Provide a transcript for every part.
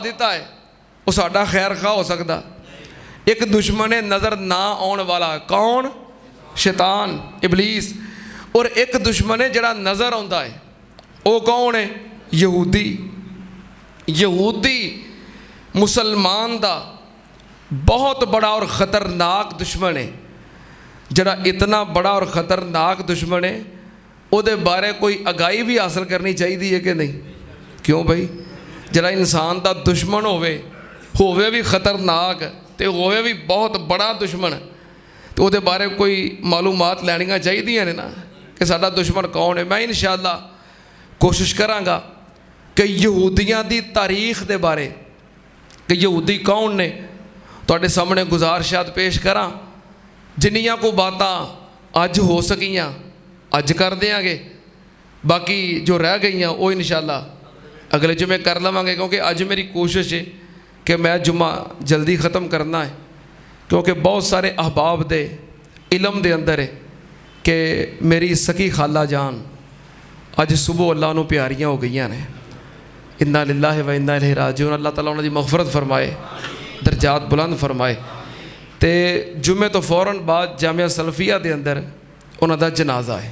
ਦਿੱਤਾ ਹੈ ਉਹ ਸਾਡਾ ਖੈਰ ਖਾ ਹੋ ਸਕਦਾ। ਇੱਕ ਦੁਸ਼ਮਣ ਹੈ ਨਜ਼ਰ ਨਾ ਆਉਣ ਵਾਲਾ, ਕੌਣ? ਸ਼ੈਤਾਨ, ਇਬਲੀਸ। ਔਰ ਇੱਕ ਦੁਸ਼ਮਣ ਹੈ ਜਿਹੜਾ ਨਜ਼ਰ ਆਉਂਦਾ ਹੈ, ਉਹ ਕੌਣ ਹੈ? ਯਹੂਦੀ। ਯਹੂਦੀ ਮੁਸਲਮਾਨ ਦਾ ਬਹੁਤ ਬੜਾ ਔਰ ख़तरनाक दुश्मन है। जरा इतना बड़ा और ख़तरनाक दुश्मन है, ਉਹਦੇ ਬਾਰੇ कोई अगाई भी हासिल करनी चाहिए है कि नहीं? क्यों भाई? जरा इंसान का दुश्मन होवे भी ख़तरनाक तो होवे भी बहुत बड़ा दुश्मन, तो ਉਹਦੇ बारे कोई मालूमात लैनियां चाहिए ने ना कि साडा दुश्मन कौन है। मैं इंशाअल्लाह कोशिश करांगा कि यहूदियों की तारीख के बारे कि यहूदी कौन ने ਤੁਹਾਡੇ ਸਾਹਮਣੇ ਗੁਜ਼ਾਰਿਸ਼ਾਤ ਪੇਸ਼ ਕਰਾਂ। ਜਿੰਨੀਆਂ ਕੋ ਬਾਤਾਂ ਅੱਜ ਹੋ ਸਕੀਆਂ ਅੱਜ ਕਰ ਦਿਆਂਗੇ, ਬਾਕੀ ਜੋ ਰਹਿ ਗਈਆਂ ਉਹ ਇਨਸ਼ਾਅੱਲਾ ਅਗਲੇ ਜੁਮੇ ਕਰ ਲਵਾਂਗੇ, ਕਿਉਂਕਿ ਅੱਜ ਮੇਰੀ ਕੋਸ਼ਿਸ਼ ਹੈ ਕਿ ਮੈਂ ਜੁਮਾ ਜਲਦੀ ख़त्म करना है, क्योंकि बहुत सारे अहबाब दे इलम दे अंदर है कि मेरी सकी खाला जान अज सुबह अल्लाह नूं प्यारियां हो गई ने। इन्ना लिल्लाहि व इन्ना इलैहि राजिऊन। अल्लाह ताला उन्हां दी मग़फ़िरत फरमाए, दर्जात बुलंद फरमाए। तो जुमे तो फौरन बाद जामिया सलफिया के अंदर उन्हों का जनाजा है,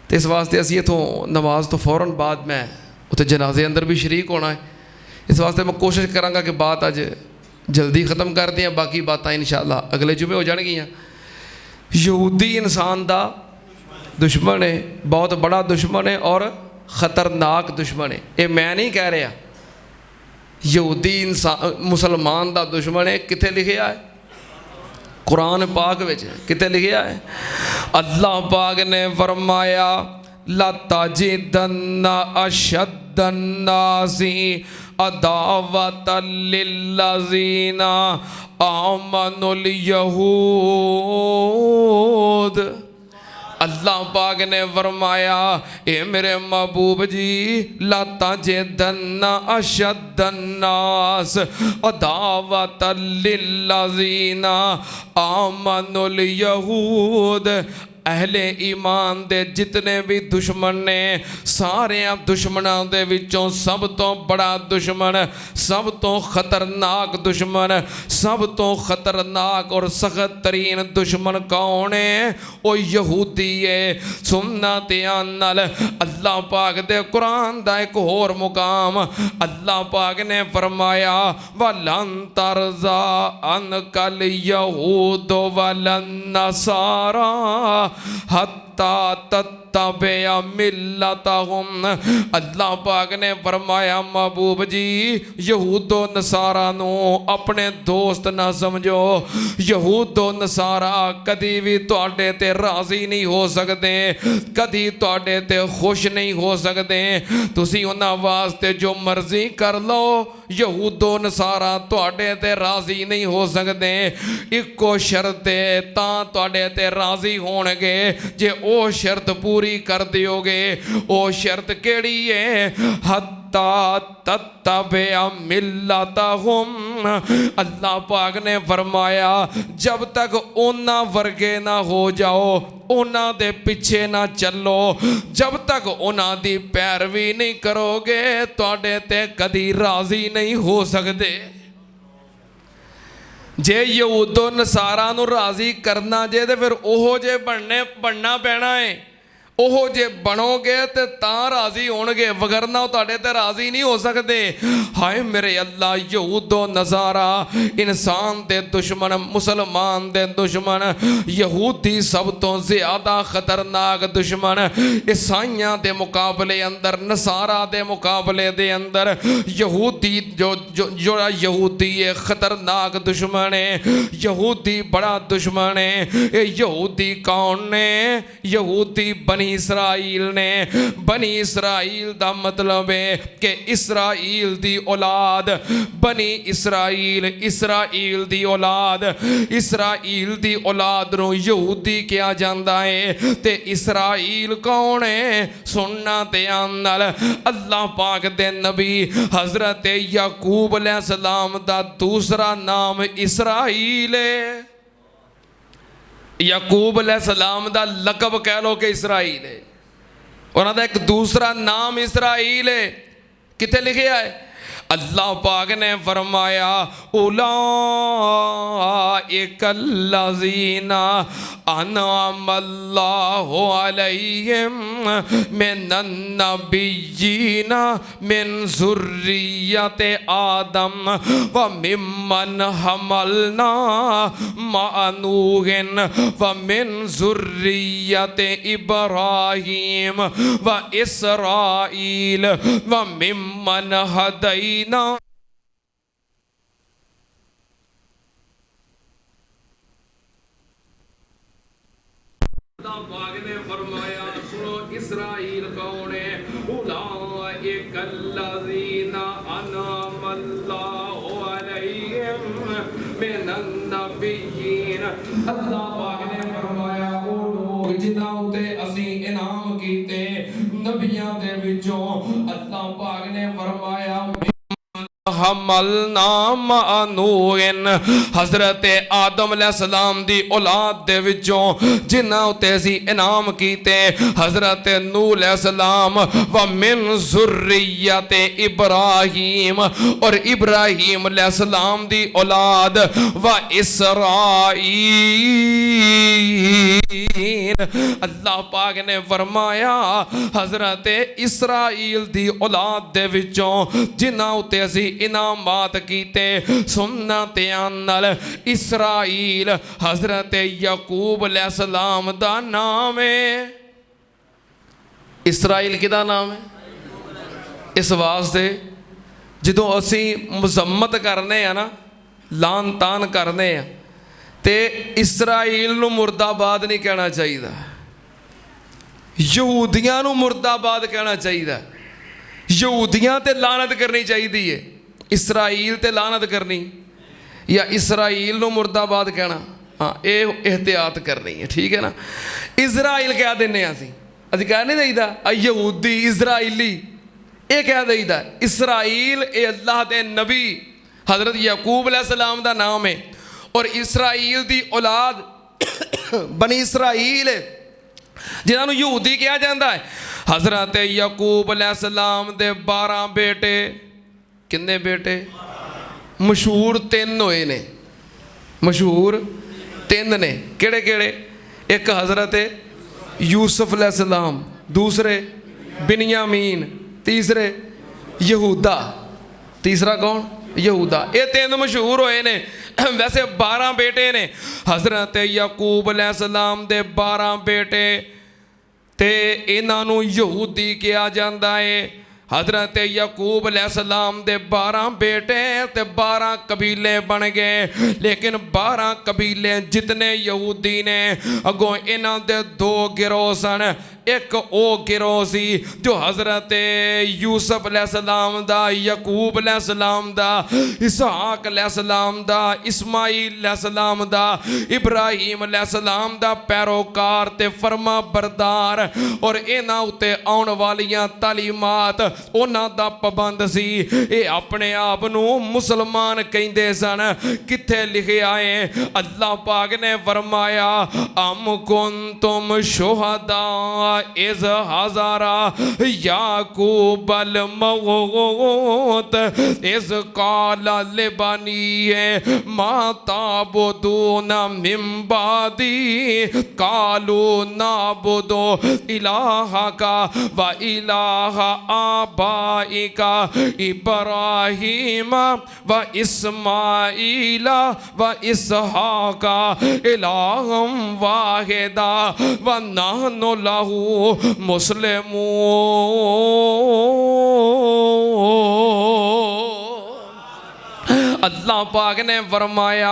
तो इस वास्ते असी इतों नमाज तो फौरन बाद मैं उत्थे जनाजे अंदर भी शरीक होना है। इस वास्ते मैं कोशिश कराँगा कि बात अज जल्दी ख़त्म कर दें, बाकी बातें इंशाअल्लाह अगले जुमे हो जाएगियाँ। यहूदी इंसान का दुश्मन है, बहुत बड़ा दुश्मन है और ख़तरनाक दुश्मन है। ये मैं नहीं कह रहा, यहूदी इंसान मुसलमान का दुश्मन है। कितने लिखा है? कुरान पाक विच कितने लिखा है? अल्लाह पाक ने फरमाया लताजिदन्ना अशद्दन्नासी अदावतन लिल्लज़ीना आमनुल यहूद। अल्लाह पाक ने फरमाया ए मेरे महबूब जी, लाता जे दन्ना अशद्दन्नास अदावतन लिल्लज़ीना आमनुल यहूद। अहले ईमान दे जितने भी दुश्मन ने, सारे दुश्मनों के विचों सब तो बड़ा दुश्मन, सब तो ख़तरनाक दुश्मन, सब तो ख़तरनाक और सख्त तरीन दुश्मन कौन है? वो यहूदी है। सुनना ध्यान नाल, अल्लाह पाक दे कुरान दा एक होर मुकाम अल्लाह पाक ने फरमाया वलन तरज़ा अनकल यहूद वलन नसारा हत्ता तत्तबिअ मिल्लतहुम। अल्लाह पाक ने फरमाया महबूब जी, यहूदो नसारा नू अपने दोस्त ना समझो। यहूदो नसारा कदी भी तुहाडे ते राज़ी नहीं हो सकते, कदी तुहाडे ते खुश नहीं हो सकते। तुसी उन्हां वास्ते जो मर्जी कर लो, यहूदो नसारा तुहाडे ते राज़ी नहीं हो सकते। इक्को शर्त है तां तुहाडे ते राज़ी होणगे जे ओ शर्त पूरी कर दियोगे। ओ शर्त केड़ी है? हत्ता तत्तबिअ मिल्लतहुम। अल्लाह पाक ने फरमाया जब तक उन्हां वर्गे ना हो जाओ, उन्हां दे पीछे ना चलो, जब तक उन्हां दी पैरवी नहीं करोगे, तुहाडे ते कदी राज़ी नहीं हो सकते। जे यहूदो नसारा नू राज़ी करना जे तो फिर ओहो जे बनना पैना है। ओहो जे बनोगे तो तां राज़ी होणगे, वगरना तुहाडे ते राज़ी नहीं हो सकते। हाय मेरे अल्लाह, यहूदो नसारा इंसान दे दुश्मन, मुसलमान दे दुश्मन, यहूदी सब तो ज़्यादा ख़तरनाक दुश्मन। ईसाइयां दे मुकाबले अंदर, नसारा दे मुकाबले दे अंदर यहूदी जो यहूदी है ख़तरनाक दुश्मन है। यहूदी बड़ा दुश्मन है। ये यहूदी कौन ने? यहूदी बनी इसराइल ने। बनी इसराइल दा मतलब है कि इसराइल दी औलाद, बनी इसराइल, इसराइल दी औलाद, इसराइल दी औलाद नूं यहूदी कहा जाता है। ते इसराइल कौन है? सुनना ध्यान नाल, अल्लाह पाक दे नबी हज़रत याकूब अलैहिस्सलाम दा दूसरा नाम इसराइल है। याकूब अलैहिस्सलाम दा लकब कह लो कि इसराइल है, उन्होंने एक दूसरा नाम इसराइल है। कितने लिखे है? अल्लाह पाक ने फरमाया उलाइकल्लज़ीना अनअमल्लाहु अलैहिम मिनन नबिय्यीना मिन ज़ुर्रिय्यति आदम व मिम्मन हमलना मअ नूहिन व मिन ज़ुर्रिय्यति इब्राहीम व इसराईल व मिम्मन हदैना। ने फरमाया सुनो इसराइल कौन है? उलाइकल्लज़ीना अनअमल्लाहु अलैहिम मिनन नबिय्यीन। अल्लाह पाक ने फरमाया ओ लोग जिन्हां उते असीं इनाम कीते नबियां दे विचों। अल्लाह पाक ने फरमाया हमलना मअ नूहिन, हज़रत आदम अलैहिस्सलाम दी औलाद दे विचों जिन्हां उते असीं इनाम कीते हज़रत नूह अलैहिस्सलाम व मिन ज़ुर्रिय्यति इब्राहीम, और इब्राहीम अलैहिस्सलाम दी औलाद व इसराईल। अल्लाह पाक ने फरमाया हज़रत इसराईल दी औलाद दे विचों जिन्हां उते असीं इनामात कीते। सुनना ध्यान नाल, इसराईल हज़रत याकूब अलैहिस्सलाम दा नाम है। इसराईल किदा नाम है? इस वास्ते जदों असी मजम्मत करने आ ना, लान तान करने आ, ते इसराईल नूं मुर्दाबाद नहीं कहना चाहिए, यहूदियां नूं मुर्दाबाद कहना चाहिए। यहूदियां ते लानत करनी चाहिए, इसराइल ते लानत करनी या इसराइल नूं मुर्दाबाद कहना, हाँ ये एहतियात करनी है, ठीक है ना। इजराइल कह देने असी कह नहीं देईदा यहूदी इजराइली, ये कह देईदा। इसराइल ये अल्लाह दे नबी हज़रत याकूब अलैहिस्सलाम दा नाम है, और इसराइल दी औलाद बनी इसराइल जिन्होंने यहूदी कहा जाता है। हज़रत याकूब अलैहिस्सलाम दे 12 बेटे, किन्ने बेटे? मशहूर 3 होए ने, मशहूर 3 ने। केड़े केड़े? एक हज़रत यूसुफ अलैहिस्सलाम, दूसरे बिन्यामीन, तीसरे यहूदा। तीसरा कौन? यहूदा। ये 3 मशहूर होए ने। वैसे 12 बेटे ने हज़रत याकूब अलैहिस्सलाम दे 12 बेटे, ते इन्हां नूं यहूदी कहा जाता है। हज़रत याकूब अलैहिस्सलाम दे 12 बेटे ते 12 कबीले बन गए, लेकिन 12 कबीले जितने यहूदी ने अगों इन्हां दे 2 गिरोह सन। एक वो गिरोह सी जो हज़रत यूसुफ अलैहिस्सलाम दा, याकूब अलैहिस्सलाम दा, इसहाक अलैहिस्सलाम दा, इस्माईल अलैहिस्सलाम दा, इब्राहीम अलैहिस्सलाम दा पैरोकार ते फरमा बरदार, और इन्हां उत्ते आउण वालियां तालीमात उन्हां दा पाबंद सी। ये अपने आप नूं मुसलमान कहंदे सन। किथे लिखिआ है? अल्लाह पाक ने फरमाया अम कुंतुम शुहदा इज़ हज़रा याकूब अल मौत इज़ क़ाल लिबनीहि मा ताबुदून मिन बादी क़ालू नाबुदु इलाहका व इलाहा आबाइका इब्राहीम व इस्माईला व इसहाका इलाहम वाहिदा व नहनु लहू मुस्लिमून। अल्लाह पाक ने फरमाया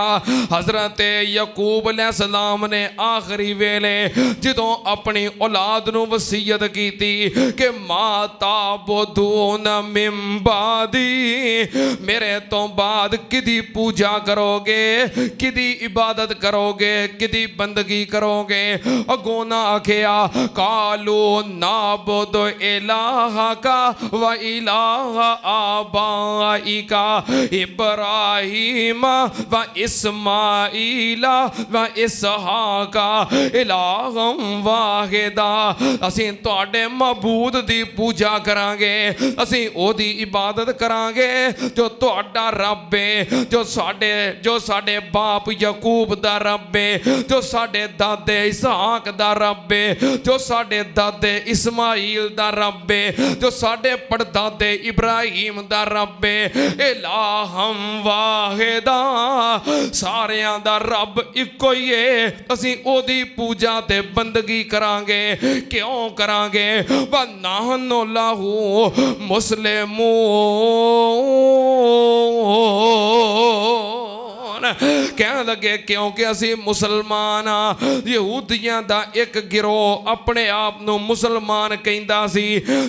हज़रत याकूब अलैहिस्सलाम ने आखिरी वेले जदों अपनी औलाद नूं वसीयत की कि माता बुदून मिन बादी, मेरे तो बाद किदी पूजा करोगे, किदी इबादत करोगे, किदी बंदगी करोगे। अगों ना आखिया कालू नाबुद इलाहका व इलाहा आबाइका इब्राहीम इब्राहीम व इस्माईला व इसहाका इलाहम वाहिदा। ਅਸੀਂ ਤੁਹਾਡੇ ਮਬੂਦ ਦੀ ਪੂਜਾ ਕਰਾਂਗੇ, ਅਸੀਂ ਉਹਦੀ ਇਬਾਦਤ ਕਰਾਂਗੇ ਜੋ ਤੁਹਾਡਾ ਰੱਬ ਹੈ, ਜੋ ਸਾਡੇ ਬਾਪ ਯਾਕੂਬ ਦਾ ਰੱਬ ਹੈ, ਜੋ ਸਾਡੇ ਦਾਦੇ ਇਸਹਾਕ ਦਾ ਰੱਬ ਹੈ, ਜੋ ਸਾਡੇ ਦਾਦੇ ਇਸਮਾਈਲ ਦਾ ਰੱਬ ਹੈ, ਜੋ ਸਾਡੇ ਪੜਦਾਦੇ ਇਬਰਾਹੀਮ ਦਾ ਰੱਬ ਹੈ। ਇਲਾਹਮ ਵਾਹਿਦਾ, ਸਾਰਿਆਂ ਦਾ ਰੱਬ ਇੱਕੋ ਹੀ ਹੈ, ਅਸੀਂ ਉਹਦੀ ਪੂਜਾ ਤੇ ਬੰਦਗੀ ਕਰਾਂਗੇ। ਕਿਉਂ ਕਰਾਂਗੇ? ਵਨਾਹਨੁ ਲਹੂ ਮੁਸਲਿਮੂਨ, ਕਹਿਣ ਲੱਗੇ ਕਿਉਂਕਿ ਅਸੀਂ ਮੁਸਲਮਾਨ ਆ। ਯਹੂਦੀਆਂ ਦਾ ਇੱਕ ਗਿਰੋਹ ਆਪਣੇ ਆਪ ਨੂੰ ਮੁਸਲਮਾਨ ਕਹਿੰਦਾ ਸੀ,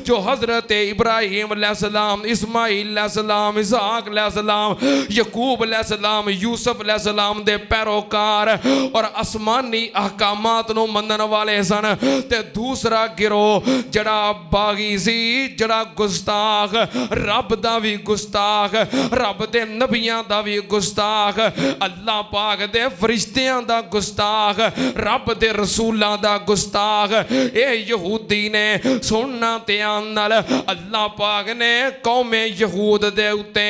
ਜੋ ਹਜ਼ਰਤ ਇਬਰਾਹੀਮ अलैहिस्सलाम, इस्माइल अलैहिस्सलाम, इसहाक अलैहिस्सलाम, यकूब अलैहिस्सलाम, यूसुफ अलैहिस्सलाम दे पैरोकार और आसमानी अहकामात नूं मनण वाले सन। ते दूसरा गिरोह जड़ा बागी सी, जड़ा गुस्ताख, रब दा भी गुस्ताख, रब दे नबियां दा भी गुस्ताख, अल्लाह पाक दे फरिश्तियां दा गुस्ताख, रब दे रसूलां दा गुस्ताख। ये यहूदी ने सुनना ध्यान नाल, अल्लाह पाक ने कौमे यहूद दे उत्ते,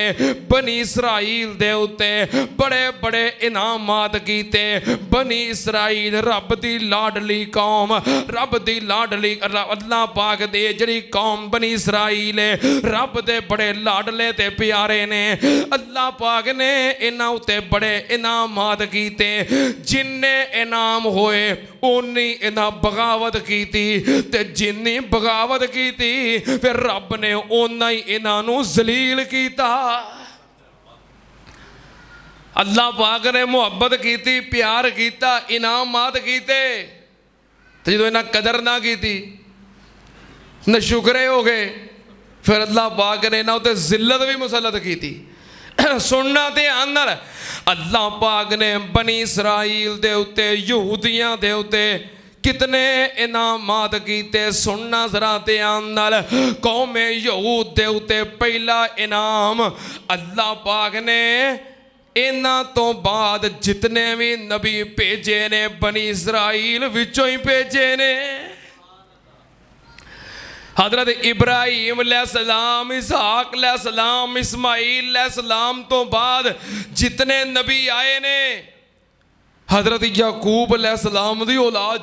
बनी इसराइल दे उत्ते बड़े बड़े इनामात कीते। बनी इसराइल रब दी लाडली कौम, रब दी लाडली, अल्लाह पाक दे जड़ी कौम बनी इसराइल है, रब दे बड़े लाडले ते प्यारे ने। अल्लाह पाक ने इन्हां उत्ते बड़े इनामात कीते। जिन्ने इनाम होए उन्नी इन्हां बगावत कीती, ते जिन्नी बगावत कीती फिर रब ने उन्ना ही इन्हां नूं जलील कीता। अल्लाह पाक ने मुहब्बत कीती, प्यार कीता, इनामात कीते, तो जो इन्हां कदर ना कीती, न शुक्रे हो गए, फिर अल्लाह पाक ने इन्हां उत्ते जिल्लत भी मुसलत कीती। सुनना ध्यान नाल, अल्लाह पाक ने बनी इसराइल दे उत्ते, यहूदियां दे उत्ते कितने इनामात कीते। सुनना जरा ध्यान नाल, कौमे यहूद दे उत्ते पहला इनाम अल्लाह पाक ने इन्हां तो बाद जितने भी नबी भेजे ने बनी इसराइल विचों ही भेजे ने। हजरत इब्राहीम अलैहिस्सलाम, इसहाक अलैहिस्सलाम, इस्माइल अलैहिस्सलाम तो बाद जितने नबी आए ने हजरत याकूब अलैहिस्सलाम दी औलाद